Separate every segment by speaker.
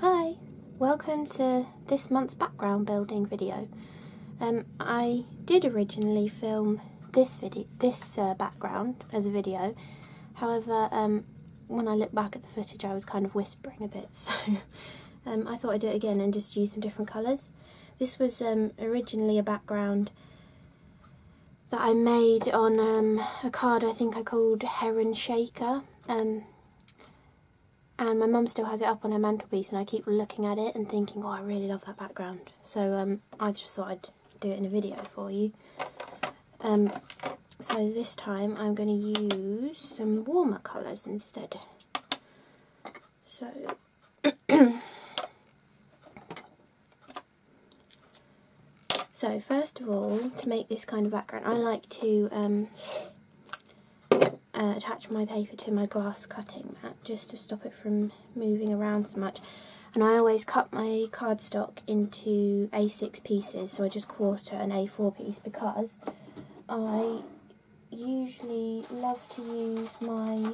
Speaker 1: Hi, welcome to this month's background building video. I did originally film this background as a video. However, when I look back at the footage, I was kind of whispering a bit, so I thought I'd do it again and just use some different colours. This was originally a background that I made on a card I think I called Heron Shaker. And my mum still has it up on her mantelpiece, and I keep looking at it and thinking, oh, I really love that background. So I just thought I'd do it in a video for you. So this time I'm going to use some warmer colours instead. So so first of all, to make this kind of background, I like to attach my paper to my glass cutting mat just to stop it from moving around so much. And I always cut my cardstock into A6 pieces, so I just quarter an A4 piece, because I usually love to use my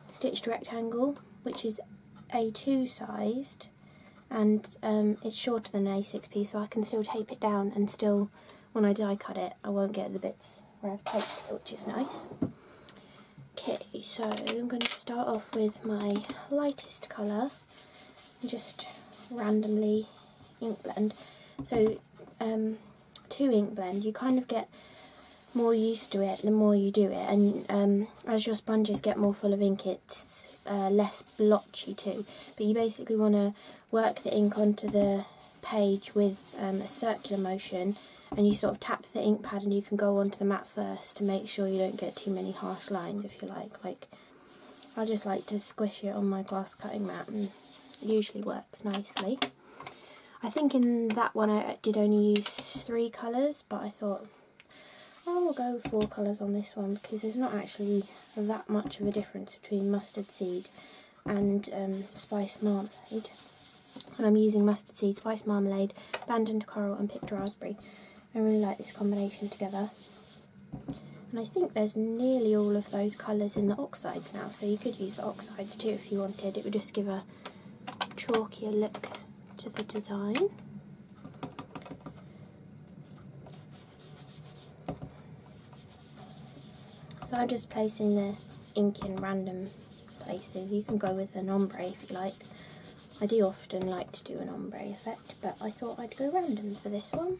Speaker 1: stitched rectangle, which is A2 sized, and it's shorter than an A6 piece, so I can still tape it down, and still, when I die cut it, I won't get the bits where I've taped it, which is nice. Okay, so I'm going to start off with my lightest colour and just randomly ink blend. So to ink blend, you kind of get more used to it the more you do it, and as your sponges get more full of ink, it's less blotchy too. But you basically want to work the ink onto the page with a circular motion, and you sort of tap the ink pad and you can go onto the mat first to make sure you don't get too many harsh lines, if you like. I just like to squish it on my glass cutting mat, and it usually works nicely. I think in that one I did only use 3 colours, but I thought I will go 4 colours on this one, because there's not actually that much of a difference between mustard seed and spiced marmalade. And I'm using mustard seed, spiced marmalade, abandoned coral and picked raspberry. I really like this combination together. And I think there's nearly all of those colours in the oxides now, so you could use the oxides too if you wanted. It would just give a chalkier look to the design. So I'm just placing the ink in random places. You can go with an ombre if you like. I do often like to do an ombre effect, but I thought I'd go random for this one.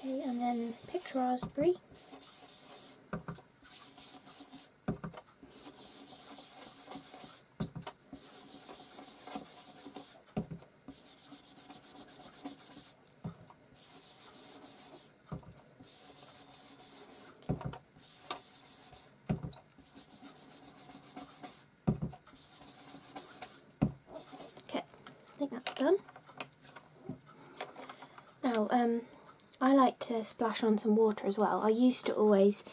Speaker 1: Okay, and then picked raspberry. Okay, I think that's done. Now, I like to splash on some water as well. I used to always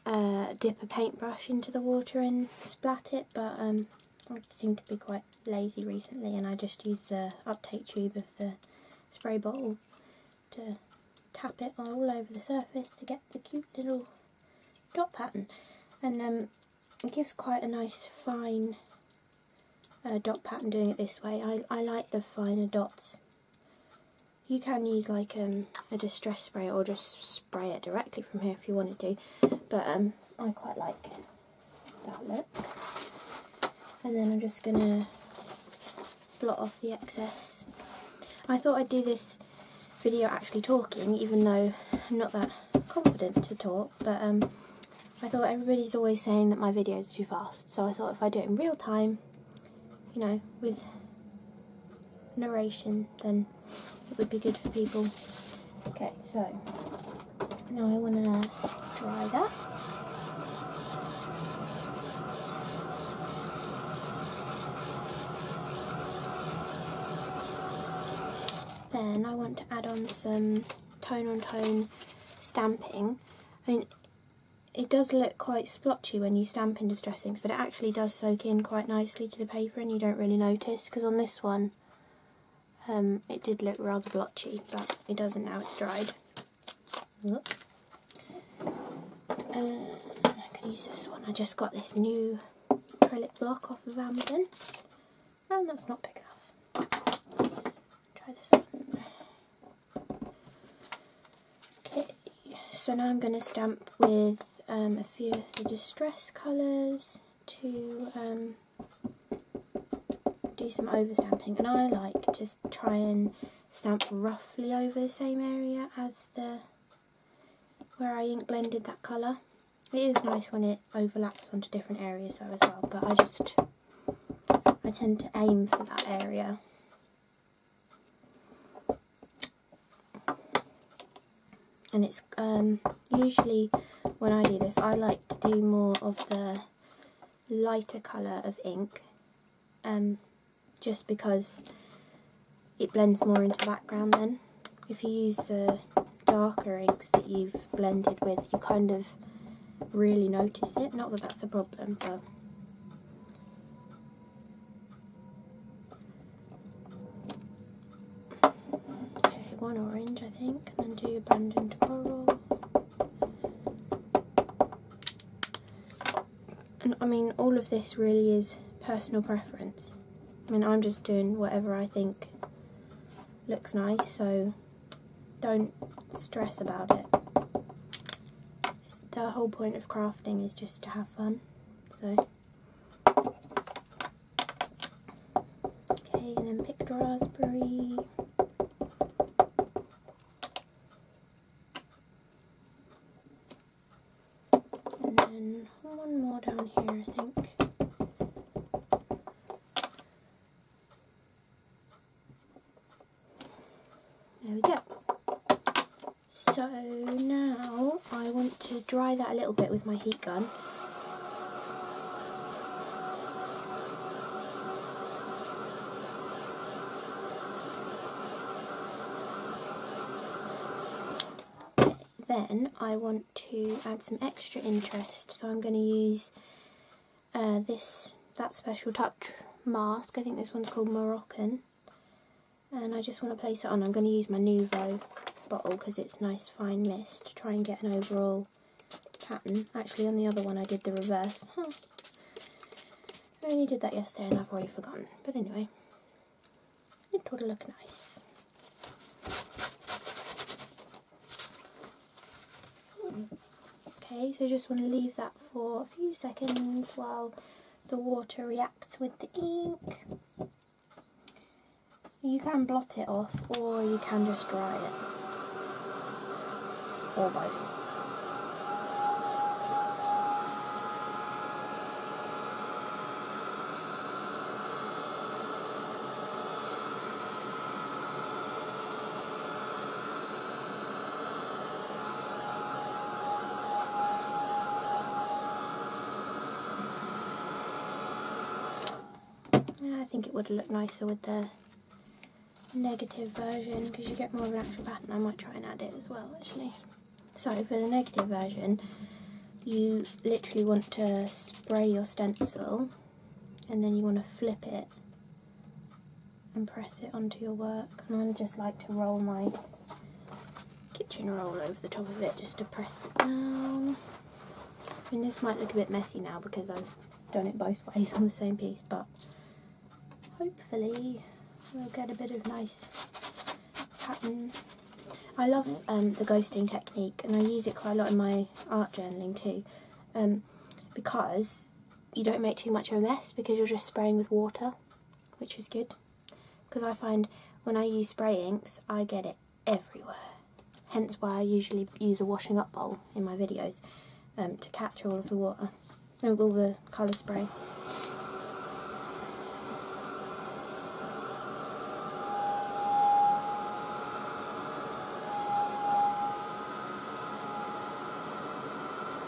Speaker 1: dip a paintbrush into the water and splat it, but I seem to be quite lazy recently, and I just use the uptake tube of the spray bottle to tap it all over the surface to get the cute little dot pattern. And it gives quite a nice fine dot pattern doing it this way. I like the finer dots. You can use like a distress spray, or just spray it directly from here if you wanted to, but I quite like that look. And then I'm just going to blot off the excess. I thought I'd do this video actually talking, even though I'm not that confident to talk, but I thought everybody's always saying that my videos are too fast, so I thought if I do it in real time, you know, with narration, then it would be good for people. Okay, so now I want to dry that. Then I want to add on some tone-on-tone stamping. I mean, it does look quite splotchy when you stamp in distress inks, but it actually does soak in quite nicely to the paper and you don't really notice, because on this one it did look rather blotchy, but it doesn't now it's dried. I can use this one. I just got this new acrylic block off of Amazon, and that's not big enough. Try this one. Okay, so now I'm going to stamp with a few of the distress colours to do some overstamping, and I like to try and stamp roughly over the same area as the where I ink blended that colour. It is nice when it overlaps onto different areas though as well, but I tend to aim for that area. And it's usually when I do this, I like to do more of the lighter colour of ink, just because it blends more into the background then. If you use the darker inks that you've blended with, you kind of really notice it. Not that that's a problem, but okay, one orange I think, and then do abandoned coral. And I mean, all of this really is personal preference. I mean, I'm just doing whatever I think looks nice, so don't stress about it. The whole point of crafting is just to have fun. So, okay, and then picked raspberry. And then one more down here, I think. There we go. So now I want to dry that a little bit with my heat gun. Then I want to add some extra interest, so I'm going to use that Special Touch mask. I think this one's called Moroccan, and I just want to place it on. I'm going to use my Nouveau bottle because it's nice fine mist to try and get an overall pattern. Actually, on the other one I did the reverse. I only did that yesterday and I've already forgotten, but anyway, it ought to look nice. Okay, so just want to leave that for a few seconds while the water reacts with the ink. You can blot it off, or you can just dry it, or both. Yeah, I think it would look nicer with the negative version because you get more of an actual pattern. I might try and add it as well actually. So for the negative version, you literally want to spray your stencil and then you want to flip it and press it onto your work. And I just like to roll my kitchen roll over the top of it just to press it down. I mean, this might look a bit messy now because I've done it both ways on the same piece, but hopefully we'll get a bit of nice pattern. I love the ghosting technique, and I use it quite a lot in my art journaling too, because you don't make too much of a mess because you're just spraying with water, which is good. Because I find when I use spray inks, I get it everywhere. Hence why I usually use a washing up bowl in my videos to catch all of the water, all the colour spray.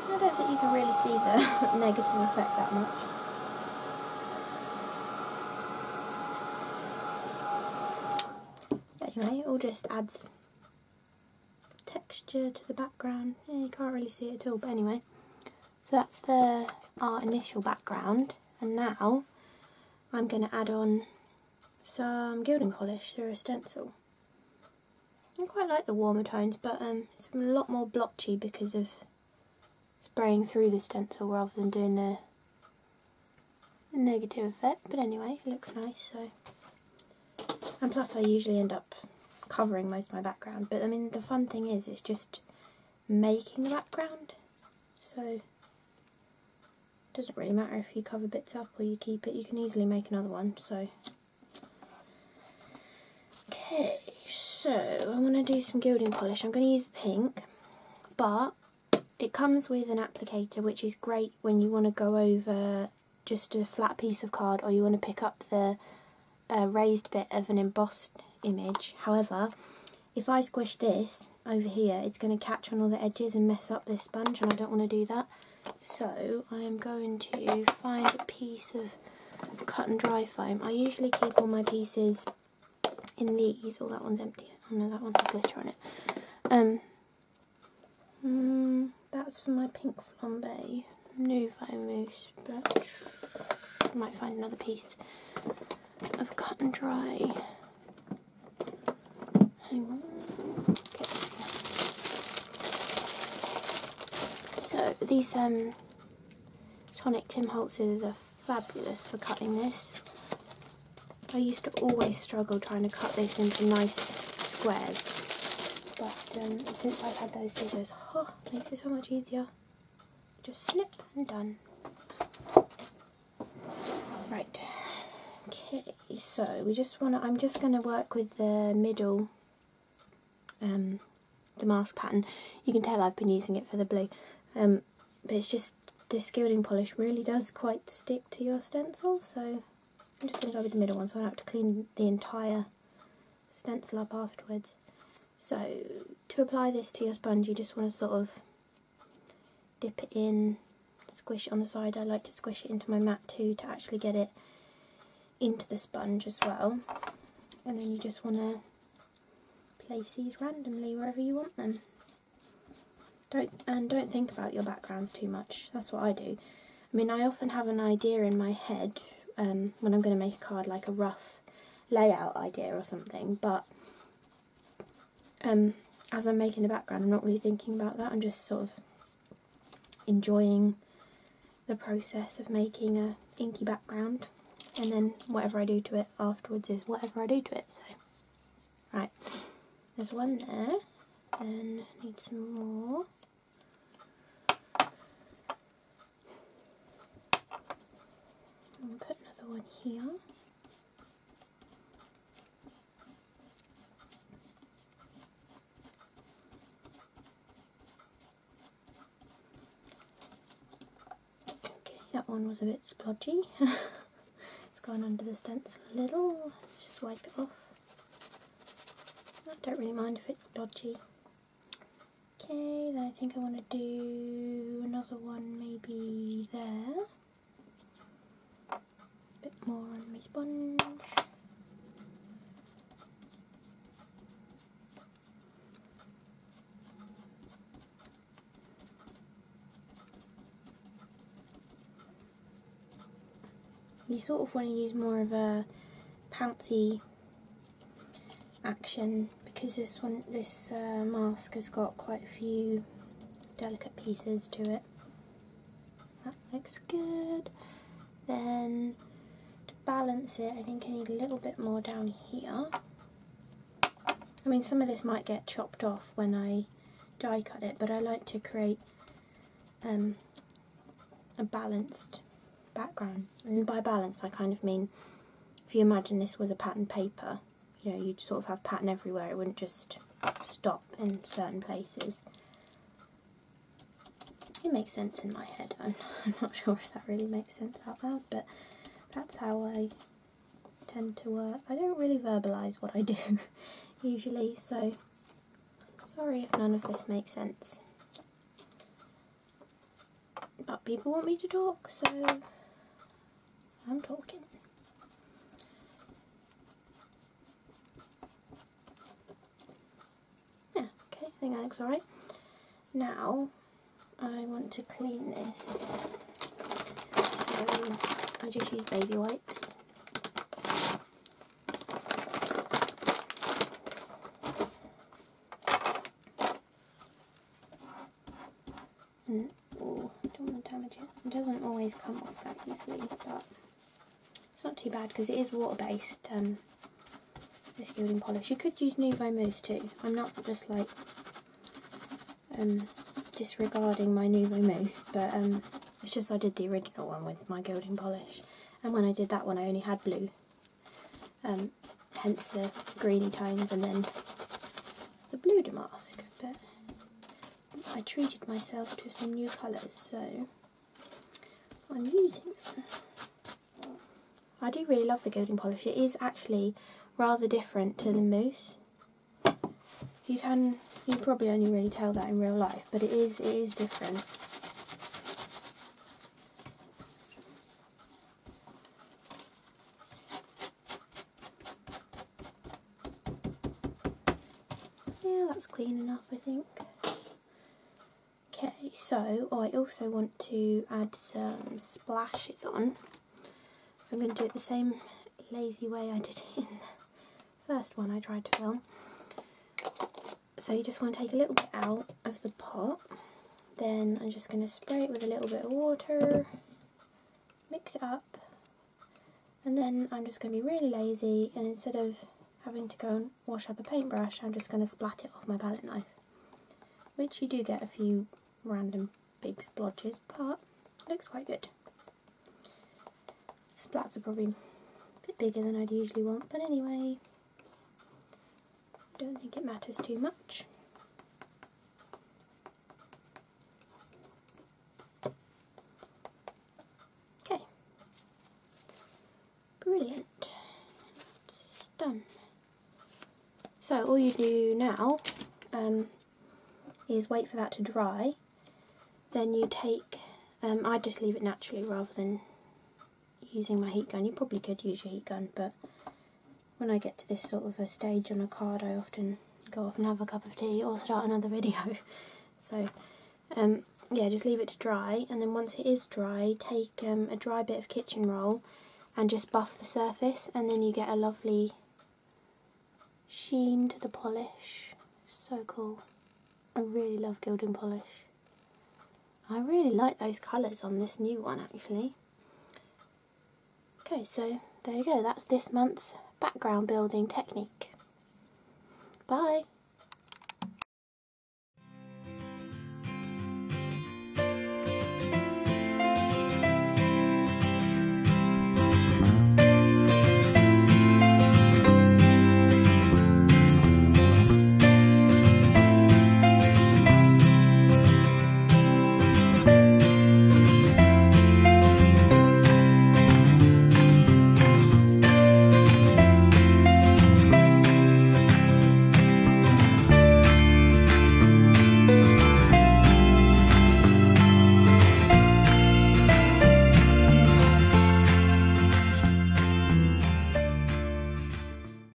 Speaker 1: I don't think you can really see the negative effect that much. But anyway, it all just adds texture to the background. Yeah, you can't really see it at all, but anyway, So that's our initial background, and now I'm going to add on some gilding polish through a stencil. I quite like the warmer tones, but it's a lot more blotchy because of spraying through the stencil rather than doing the negative effect. But anyway, it looks nice. So, and plus I usually end up covering most of my background, but I mean the fun thing is it's just making the background, so it doesn't really matter if you cover bits up or you keep it, you can easily make another one. So okay, so I want to do some gilding polish. I'm going to use the pink, but it comes with an applicator, which is great when you want to go over just a flat piece of card or you want to pick up the raised bit of an embossed image. However, if I squish this over here, it's going to catch on all the edges and mess up this sponge, and I don't want to do that. So I am going to find a piece of cut and dry foam. I usually keep all my pieces in these. Oh, that one's empty. Oh no, that one has glitter on it. That's for my pink flambe Nouveau Mousse, but I might find another piece of cut and dry. Hang on. Okay. So these Tonic Tim Holtz scissors are fabulous for cutting this. I used to always struggle trying to cut this into nice squares, but since I've had those scissors, it makes it so much easier. Just snip and done. Right. Okay, so I'm just gonna work with the middle damask pattern. You can tell I've been using it for the blue, but it's just this gilding polish really does quite stick to your stencil, so I'm just going to go with the middle one so I don't have to clean the entire stencil up afterwards. So to apply this to your sponge, you just want to sort of dip it in, squish it on the side. I like to squish it into my mat too to actually get it into the sponge as well. And then you just want to place these randomly wherever you want them. Don't think about your backgrounds too much. That's what I do. I mean, I often have an idea in my head when I'm going to make a card, like a rough layout idea or something, but as I'm making the background, I'm not really thinking about that. I'm just sort of enjoying the process of making a inky background, and then whatever I do to it afterwards is whatever I do to it. So, right, there's one there, and need some more. I'll put another one here. Okay, that one was a bit splodgy. It's gone under the stencil a little. Just wipe it off. I don't really mind if it's splodgy. Okay, then I think I want to do another one maybe there. A bit more on my sponge. You sort of want to use more of a pouncy action because this mask has got quite a few delicate pieces to it. That looks good. Then to balance it, I think I need a little bit more down here. I mean, some of this might get chopped off when I die cut it, but I like to create a balanced background. And by balanced, I kind of mean, if you imagine this was a pattern paper, you know, you'd sort of have pattern everywhere. It wouldn't just stop in certain places. It makes sense in my head. I'm not sure if that really makes sense out loud, but that's how I tend to work. I don't really verbalise what I do usually, so sorry if none of this makes sense. But people want me to talk, so I'm talking. Yeah, okay, I think that looks alright. Now, I want to clean this, so I just use baby wipes. And, oh, I don't want to damage it. It doesn't always come off that easily, but it's not too bad because it is water-based, this Gilding Polish. You could use Nouveau Mousse too. I'm not just like disregarding my Nouveau Mousse, but it's just I did the original one with my Gilding Polish, and when I did that one I only had blue, hence the greeny tones and then the blue damask, but I treated myself to some new colours, so I'm using them. I do really love the Gilding Polish. It is actually rather different to the mousse. You probably only really tell that in real life, but it is different. Yeah, that's clean enough, I think. Okay, so I also want to add some splashes on. So I'm going to do it the same lazy way I did it in the first one I tried to film. So you just want to take a little bit out of the pot, then I'm just going to spray it with a little bit of water, mix it up, and then I'm just going to be really lazy, and instead of having to go and wash up a paintbrush, I'm just going to splat it off my palette knife, which you do get a few random big splodges, but it looks quite good. Splats are probably a bit bigger than I'd usually want, but anyway, I don't think it matters too much. Okay, brilliant, it's done. So all you do now is wait for that to dry, then you take, I just leave it naturally rather than using my heat gun. You probably could use your heat gun, but when I get to this sort of a stage on a card I often go off and have a cup of tea or start another video. So yeah, just leave it to dry, and then once it is dry, take a dry bit of kitchen roll and just buff the surface, and then you get a lovely sheen to the polish. It's so cool. I really love Gilding Polish. I really like those colours on this new one actually. Okay, so there you go, that's this month's background building technique. Bye!